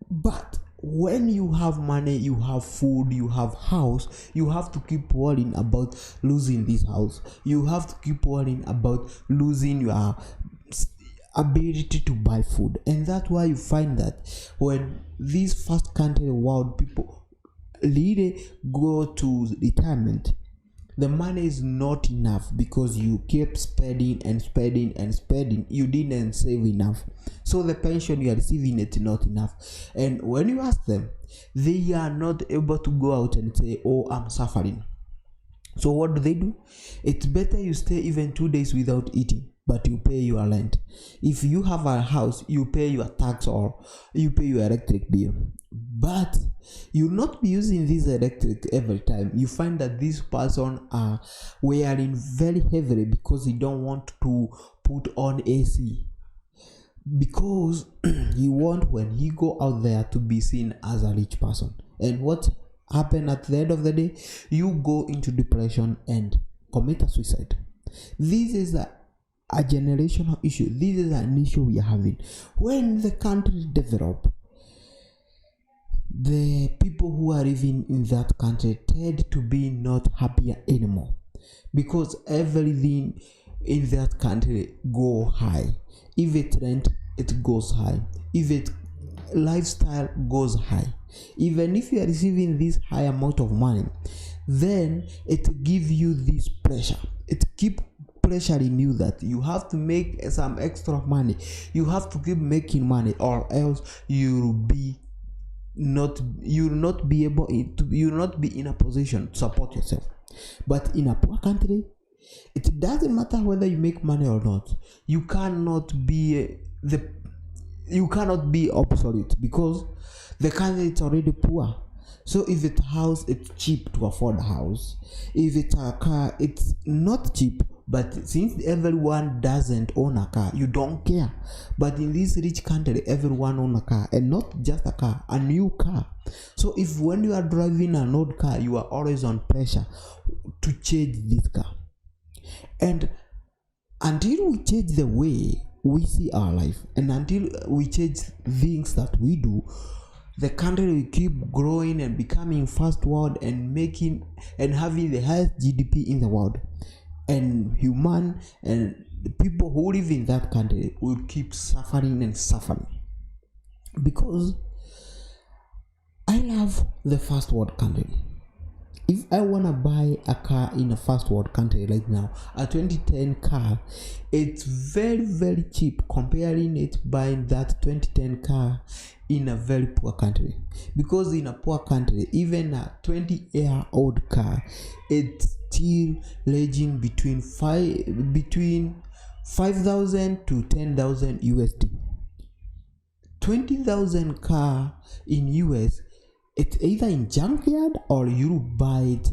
But when you have money, you have food, you have house, you have to keep worrying about losing this house. You have to keep worrying about losing your ability to buy food. And that's why you find that when these first country world people really go to retirement, the money is not enough because you keep spending and spending and spending. You didn't save enough, so the pension you are receiving is not enough. And when you ask them, they are not able to go out and say, oh, I'm suffering. So what do? It's better you stay even 2 days without eating, but you pay your rent. If you have a house, you pay your tax or you pay your electric bill. But you'll not be using this electric every time. You find that this person are wearing very heavily because he don't want to put on AC, because he want when he go out there to be seen as a rich person. And what happen at the end of the day? You go into depression and commit a suicide. This is a generational issue. This is an issue we are having. When the country develop, the people who are living in that country tend to be not happier anymore, because everything in that country go high. If it rent, it goes high. If it lifestyle goes high. Even if you are receiving this high amount of money, then it gives you this pressure. It keep pressuring you that you have to make some extra money. You have to keep making money, or else you'll not be able to, you'll not be in a position to support yourself. But in a poor country, it doesn't matter whether you make money or not. You cannot be obsolete, because the country is already poor. So if it's a house, it's cheap to afford a house. If it's a car, it's not cheap. But since everyone doesn't own a car, you don't care. But in this rich country, everyone owns a car, and not just a car, a new car. So if when you are driving an old car, you are always on pressure to change this car. And until we change the way we see our life, and until we change things that we do, the country will keep growing and becoming first world and having the highest GDP in the world. And human and the people who live in that country will keep suffering and suffering. Because I love the first world country. If I want to buy a car in a first world country right now, a 2010 car, it's very, very cheap comparing it buying that 2010 car in a very poor country. Because in a poor country, even a 20-year-old car, it's still ranging between 5,000 to 10,000 USD. 20,000 car in US, it's either in junkyard or you buy it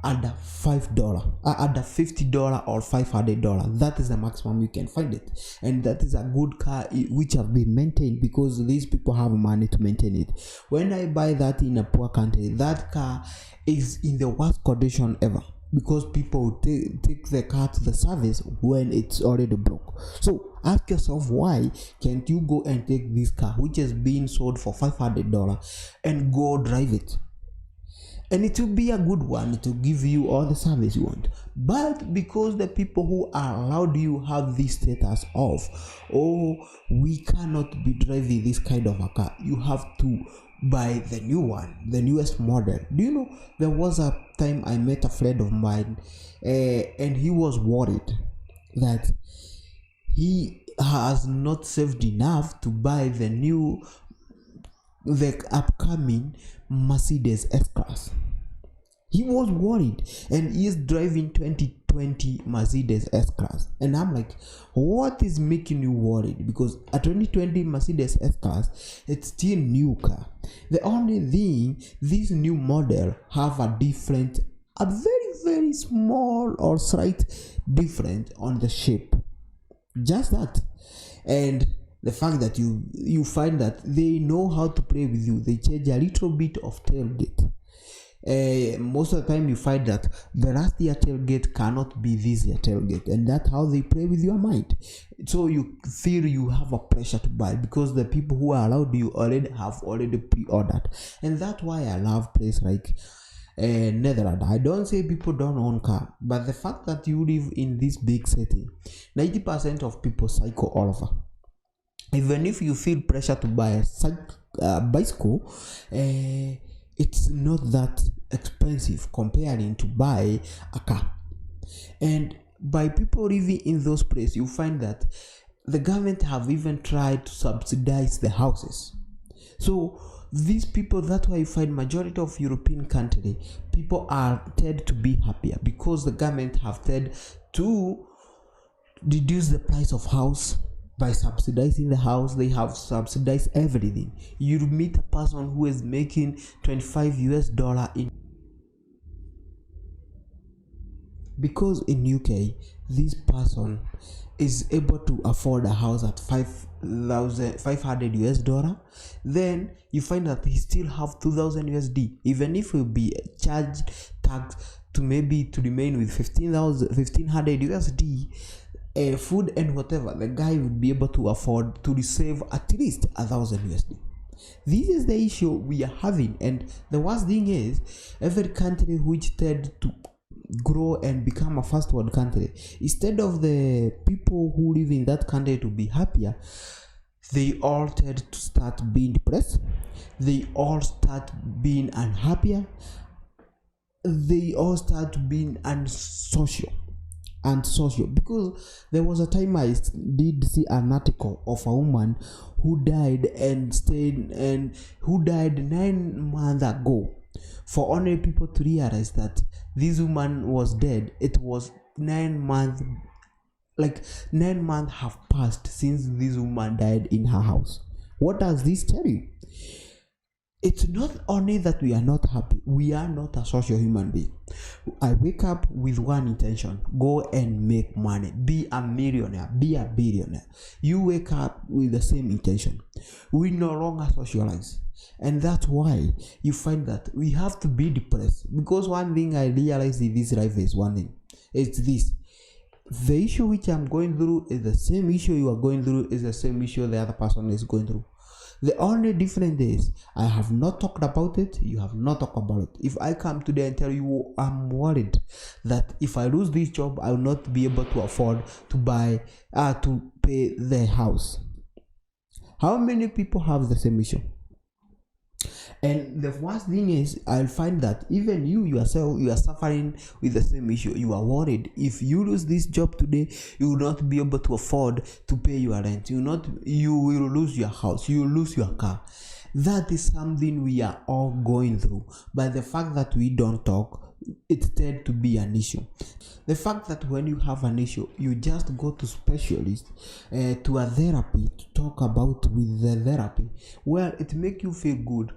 under $50 or $500. That is the maximum you can find it, and that is a good car which have been maintained, because these people have money to maintain it. When I buy that in a poor country, that car is in the worst condition ever, because people take the car to the service when it's already broke. So ask yourself, why can't you go and take this car which is being sold for $500 and go drive it? And it will be a good one. It will give you all the service you want. But because the people who are allowed you have this status of, oh, we cannot be driving this kind of a car, you have to buy the new one, the newest model. Do you know, there was a time I met a friend of mine, and he was worried that he has not saved enough to buy the upcoming Mercedes S-Class. He was worried, and he is driving 2020 Mercedes S-Class. And I'm like, what is making you worried? Because a 2020 Mercedes S-Class, it's still new car. The only thing, this new model have a very, very small or slight difference on the shape. Just that. And the fact that you find that they know how to play with you. They change a little bit of tailgate, Most of the time you find that the last year tailgate cannot be this year tailgate, and that's how they play with your mind. So you feel you have a pressure to buy because the people who are allowed you have already pre-ordered. And that's why I love place like Netherlands. I don't say people don't own car, but the fact that you live in this big city, 90% of people cycle all over. Even if you feel pressure to buy a bicycle, it's not that expensive comparing to buy a car. And by people living in those places, you find that the government have even tried to subsidize the houses. So these people, that's why you find majority of European countries, people are tend to be happier because the government have tend to reduce the price of house by subsidizing the house. They have subsidized everything. You meet a person who is making $25 in, because in UK this person is able to afford a house at $500, then you find that he still have $2,000 even if he will be charged tax to maybe to remain with $1,500 food and whatever. The guy would be able to afford to save at least $1,000. This is the issue we are having, and the worst thing is every country which tend to grow and become a first world country, instead of the people who live in that country to be happier, they all tend to start being depressed, they all start being unhappier, they all start being unsocial. Because there was a time I did see an article of a woman who died who died 9 months ago. For only people to realize that this woman was dead, it was 9 months. Like 9 months have passed since this woman died in her house. What does this tell you? It's not only that we are not happy, we are not a social human being. I wake up with one intention: go and make money, be a millionaire, be a billionaire. You wake up with the same intention. We no longer socialize, and that's why you find that we have to be depressed. Because one thing I realized in this life is one thing: it's this. The issue which I'm going through is the same issue you are going through, is the same issue the other person is going through. The only difference is I have not talked about it, you have not talked about it. If I come today and tell you I'm worried that if I lose this job, I will not be able to afford to pay the house. How many people have the same issue? And the worst thing is, I'll find that even you yourself, you are suffering with the same issue. You are worried. If you lose this job today, you will not be able to afford to pay your rent. You will lose your house. You will lose your car. That is something we are all going through. But the fact that we don't talk, it tends to be an issue. The fact that when you have an issue, you just go to specialists, to a therapy to talk about with the therapy. Well, it makes you feel good.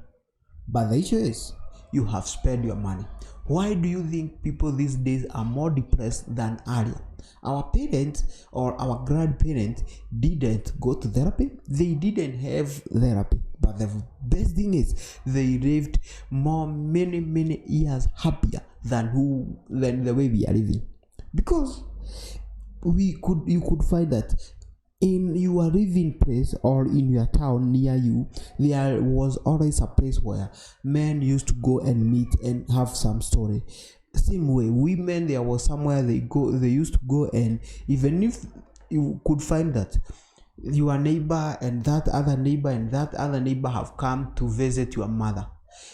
But the issue is, you have spent your money. Why do you think people these days are more depressed than earlier? Our parents or our grandparents didn't go to therapy. They didn't have therapy. But the best thing is, they lived many years happier than the way we are living. Because you could find that in your living place or in your town near you, there was always a place where men used to go and meet and have some story. Same way, women, there was somewhere they used to go, and even if you could find that your neighbor and that other neighbor and that other neighbor have come to visit your mother,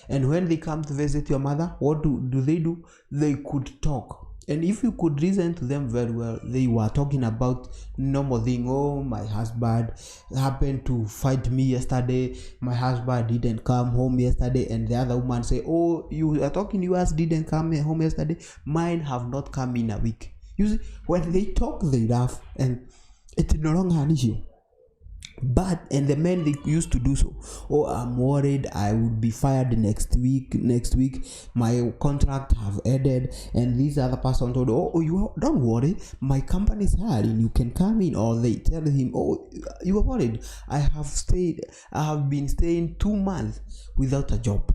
and when they come to visit your mother, what do? They could talk. And if you could listen to them very well, they were talking about normal thing. Oh, my husband happened to fight me yesterday. My husband didn't come home yesterday. And the other woman say, oh, you are talking, yours didn't come home yesterday. Mine have not come in a week. You see, when they talk, they laugh, and it's no longer an issue. And the men, they used to do so. Oh, I'm worried I would be fired next week. My contract have ended, and this other person told, don't worry, my company is hiring, you can come in. Or they tell him, oh, you are worried, I have been staying 2 months without a job.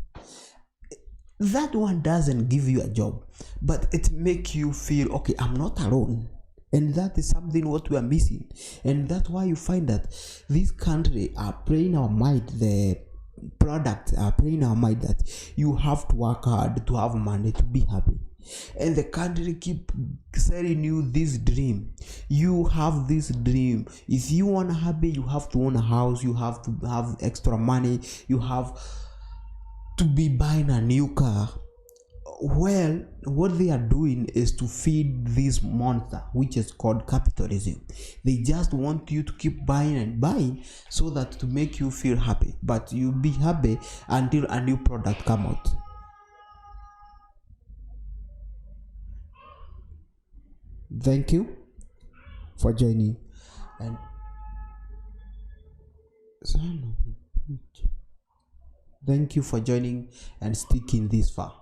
that one doesn't give you a job, but it make you feel okay, I'm not alone. And that is something what we are missing. And that's why you find that this country are playing our mind, the product are playing our mind that you have to work hard to have money to be happy. And the country keep selling you this dream. You have this dream. If you want happy, you have to own a house, you have to have extra money, you have to be buying a new car. Well, what they are doing is to feed this monster, which is called capitalism. They just want you to keep buying and buying so that to make you feel happy, but you'll be happy until a new product come out. Thank you for joining, and thank you for joining and sticking this far.